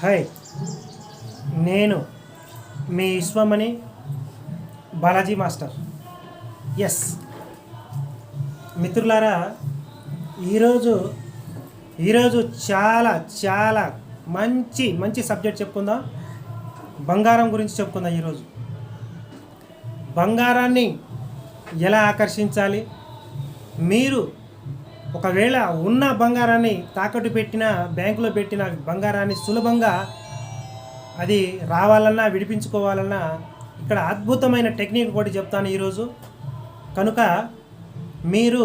Hi, నేను మీ Vishwamani Balaji master. Yes మిత్రులారా, ఈరోజు ఈరోజు చాలా చాలా మంచి మంచి సబ్జెక్ట్ చెప్పుకుందాం. బంగారం గురించి చెప్పుకుందాం. ఈరోజు బంగారాన్ని ఎలా ఆకర్షించాలి, మీరు ఒకవేళ ఉన్న బంగారాన్ని తాకట్టు పెట్టిన, బ్యాంకులో పెట్టిన బంగారాన్ని సులభంగా అది రావాలన్నా విడిపించుకోవాలన్నా ఇక్కడ అద్భుతమైన టెక్నిక్ కూడా చెప్తాను ఈరోజు. కనుక మీరు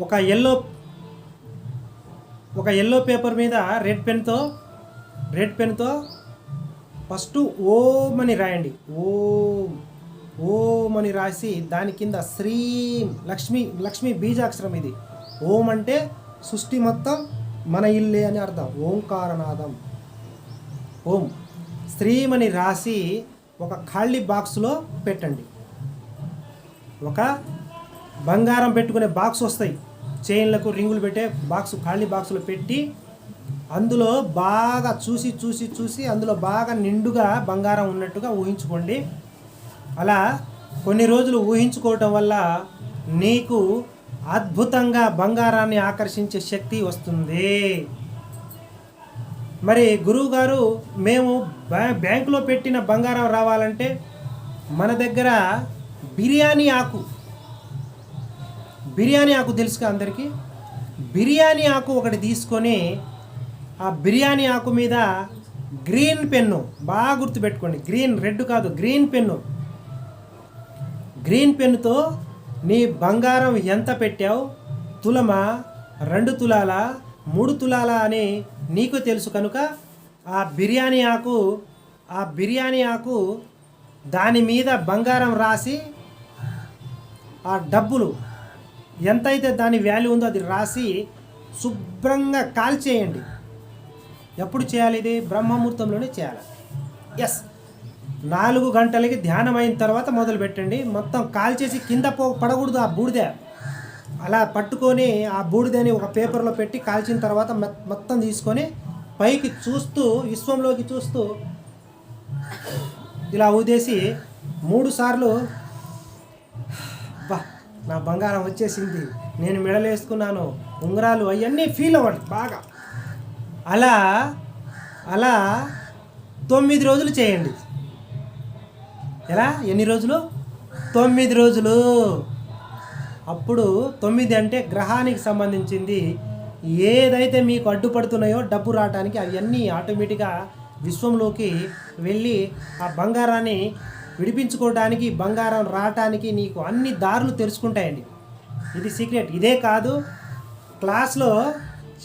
ఒక ఎల్లో పేపర్ మీద రెడ్ పెన్తో ఫస్ట్ ఓం అని రాయండి. ఓం అని రాసి దాని కింద శ్రీం, లక్ష్మి బీజాక్షరం. ఇది ఓం అంటే సృష్టి మొత్తం మన ఇల్లే అని అర్థం. ఓంకారనాదం. ఓం శ్రీం అని రాసి ఒక ఖాళీ బాక్స్లో పెట్టండి. ఒక బంగారం పెట్టుకునే బాక్స్ వస్తాయి, చైన్లకు రింగులు పెట్టే బాక్స్, ఖాళీ బాక్స్లో పెట్టి అందులో బాగా చూసి అందులో బాగా నిండుగా బంగారం ఉన్నట్టుగా ఊహించుకోండి. అలా కొన్ని రోజులు ఊహించుకోవటం వల్ల నీకు అద్భుతంగా బంగారాన్ని ఆకర్షించే శక్తి వస్తుంది. మరి గురువుగారు, మేము బ్యాంకులో పెట్టిన బంగారం రావాలంటే మన దగ్గర బిర్యానీ ఆకు తెలుసుగా అందరికీ. బిర్యానీ ఆకు ఒకటి తీసుకొని ఆ బిర్యానీ ఆకు మీద గ్రీన్ పెన్ను, బాగా గుర్తుపెట్టుకోండి, రెడ్ కాదు, గ్రీన్ పెన్నుతో నీ బంగారం ఎంత పెట్టావు, తులమా, 2 తులాల, 3 తులాల అని నీకు తెలుసు. కనుక ఆ బిర్యానీ ఆకు దాని మీద బంగారం రాసి, ఆ డబ్బులు ఎంతైతే దాని వాల్యూ ఉందో అది రాసి శుభ్రంగా కాల్చేయండి. ఎప్పుడు చేయాలి? ఇది బ్రహ్మముహూర్తంలోనే చేయాలి. ఎస్ 4 గంటలకి ధ్యానం అయిన తర్వాత మొదలు పెట్టండి. మొత్తం కాల్చేసి కింద పడకూడదు ఆ బూడిద. అలా పట్టుకొని ఆ బూడిదని ఒక పేపర్లో పెట్టి కాల్చిన తర్వాత మొత్తం తీసుకొని పైకి చూస్తూ, విశ్వంలోకి చూస్తూ ఇలా ఊదేసి 3 సార్లు నా బంగారం వచ్చేసింది, నేను మెడలు వేసుకున్నాను, ఉంగరాలు, అవన్నీ ఫీల్ అవ్వండి బాగా. అలా 9 రోజులు చేయండి. ఎలా? ఎన్ని రోజులు? 9 రోజులు. అప్పుడు 9 అంటే గ్రహానికి సంబంధించింది. ఏదైతే మీకు అడ్డుపడుతున్నాయో డబ్బు రావడానికి అవన్నీ ఆటోమేటిక్గా విశ్వంలోకి వెళ్ళి ఆ బంగారాన్ని విడిపించుకోవడానికి, బంగారం రావటానికి నీకు అన్ని దారులు తెరుచుకుంటాయండి. ఇది సీక్రెట్. ఇదే కాదు, క్లాస్లో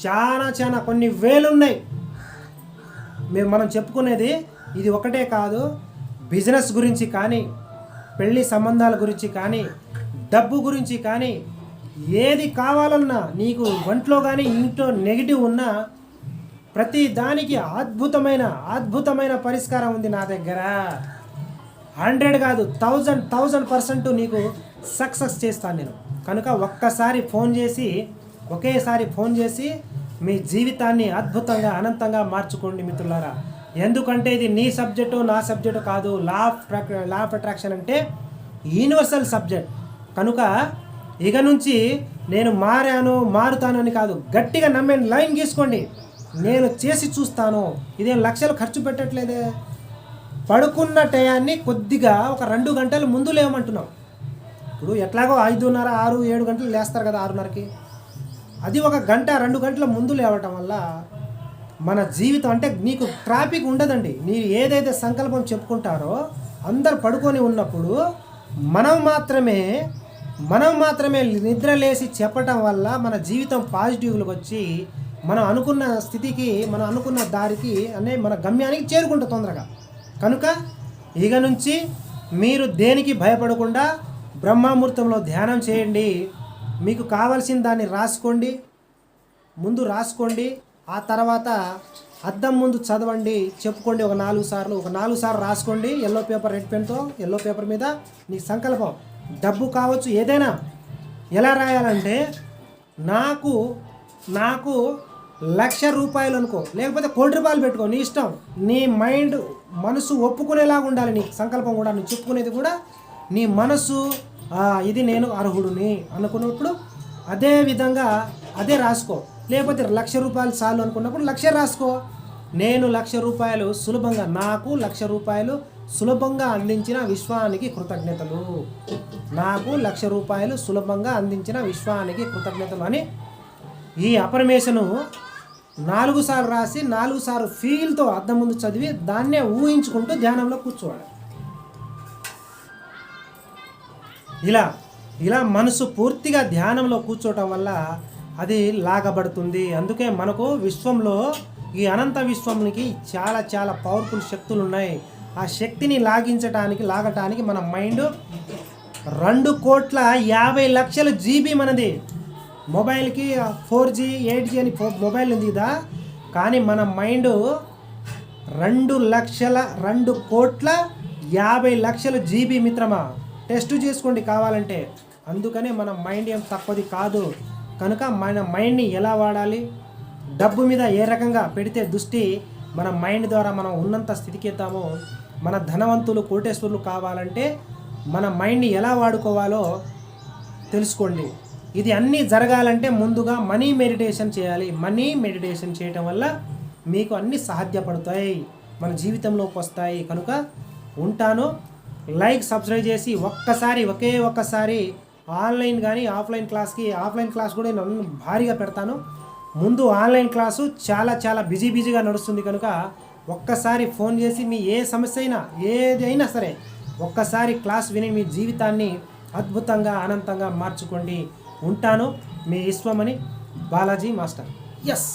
చాలా కొన్ని వేలు ఉన్నాయి. మనం చెప్పుకునేది ఇది ఒకటే కాదు. బిజినెస్ గురించి కానీ, పెళ్లి సంబంధాల గురించి కానీ, డబ్బు గురించి కానీ, ఏది కావాలన్నా, నీకు ఒంట్లో కానీ ఇంట్లో నెగిటివ్ ఉన్నా ప్రతి దానికి అద్భుతమైన పరిష్కారం ఉంది నా దగ్గర. 100 కాదు, 1000% నీకు సక్సెస్ చేస్తాను నేను. కనుక ఒకేసారి ఫోన్ చేసి మీ జీవితాన్ని అద్భుతంగా, అనంతంగా మార్చుకోండి మిత్రులారా. ఎందుకంటే ఇది నీ సబ్జెక్టు, నా సబ్జెక్టు కాదు. లా ఆఫ్ అట్రాక్షన్ అంటే యూనివర్సల్ సబ్జెక్ట్. కనుక ఇక నుంచి నేను మారుతానని కాదు, గట్టిగా నమ్మే లైన్ గీసుకోండి. నేను చేసి చూస్తాను. ఇదేం లక్షలు ఖర్చు పెట్టట్లేదే. పడుకున్న టయాన్ని కొద్దిగా ఒక 2 గంటలు ముందు లేవమంటున్నాం. ఇప్పుడు ఎట్లాగో 5:30, 6, 7 గంటలు లేస్తారు కదా, 6:30కి. అది 1 గంట 2 గంటల ముందు లేవటం వల్ల మన జీవితం అంటే నీకు ట్రాఫిక్ ఉండదండి. మీరు ఏదైతే సంకల్పం చెప్పుకుంటారో అందరు పడుకొని ఉన్నప్పుడు మనం మాత్రమే నిద్ర లేసి చెప్పటం వల్ల మన జీవితం పాజిటివ్లకు వచ్చి మనం అనుకున్న స్థితికి, మనం అనుకున్న దారికి మన గమ్యానికి చేరుకుంటాం తొందరగా. కనుక ఇక నుంచి మీరు దేనికి భయపడకుండా బ్రహ్మముహూర్తంలో ధ్యానం చేయండి. మీకు కావాల్సిన దాన్ని ముందు రాసుకోండి. ఆ తర్వాత అద్దం ముందు చదవండి, చెప్పుకోండి. ఒక 4 సార్లు రాసుకోండి. ఎల్లో పేపర్, రెడ్ పెన్తో ఎల్లో పేపర్ మీద నీ సంకల్పం, డబ్బు కావచ్చు, ఏదైనా. ఎలా రాయాలంటే నాకు 1,00,000 అనుకో, లేకపోతే ₹1,00,00,000 పెట్టుకో, నీ ఇష్టం. నీ మైండ్ మనసు ఒప్పుకునేలాగా ఉండాలి. నీ సంకల్పం కూడా, నువ్వు చెప్పుకునేది కూడా నీ మనసు ఇది నేను అర్హుడిని అనుకున్నప్పుడు అదే విధంగా అదే రాసుకో. లేకపోతే ₹1,00,000 చాలు అనుకున్నప్పుడు 1,00,000 రాసుకో. నేను ₹1,00,000 సులభంగా, నాకు ₹1,00,000 సులభంగా అందించిన విశ్వానికి కృతజ్ఞతలు, నాకు ₹1,00,000 సులభంగా అందించిన విశ్వానికి కృతజ్ఞతలు అని ఈ అఫర్మేషను 4 సార్లు రాసి 4 సార్లు ఫీల్తో అద్దం ముందు చదివి దాన్నే ఊహించుకుంటూ ధ్యానంలో కూర్చోవాలి. ఇలా మనసు పూర్తిగా ధ్యానంలో కూర్చోవటం వల్ల అది లాగబడుతుంది. అందుకే మనకు విశ్వంలో, ఈ అనంత విశ్వంకి చాలా చాలా పవర్ఫుల్ శక్తులు ఉన్నాయి. ఆ శక్తిని లాగటానికి మన మైండ్ 2,50,00,000 GB మనది. మొబైల్కి 4G 8G అని మొబైల్ ఉంది కదా, కానీ మన మైండ్ 2,50,00,000 GB మిత్రమా. టెస్ట్ చేసుకోండి కావాలంటే. అందుకనే మన మైండ్ ఏం తక్కువది కాదు. కనుక మన మైండ్ని ఎలా వాడాలి, డబ్బు మీద ఏ రకంగా పెడితే దృష్టి మన మైండ్ ద్వారా మనం ఉన్నంత స్థితికి ఎత్తామో, మన ధనవంతులు కోటేశ్వరులు కావాలంటే మన మైండ్ని ఎలా వాడుకోవాలో తెలుసుకోండి. ఇది అన్నీ జరగాలంటే ముందుగా మనీ మెడిటేషన్ చేయాలి. మనీ మెడిటేషన్ చేయటం వల్ల మీకు అన్నీ సాధ్యపడతాయి, మన జీవితంలోకి వస్తాయి. కనుక ఉంటాను. లైక్, సబ్స్క్రైబ్ చేసి ఒకే ఒక్కసారి ఆన్లైన్ కానీ ఆఫ్లైన్ క్లాస్ కూడా నేను భారీగా పెడతాను. ముందు ఆన్లైన్ క్లాసు చాలా చాలా బిజీగా నడుస్తుంది. కనుక ఒక్కసారి ఫోన్ చేసి మీ ఏ సమస్య అయినా ఏదైనా సరే ఒక్కసారి క్లాస్ విని మీ జీవితాన్ని అద్భుతంగా అనంతంగా మార్చుకోండి. ఉంటాను. మీ విశ్వమణి బాలాజీ మాస్టర్. ఎస్.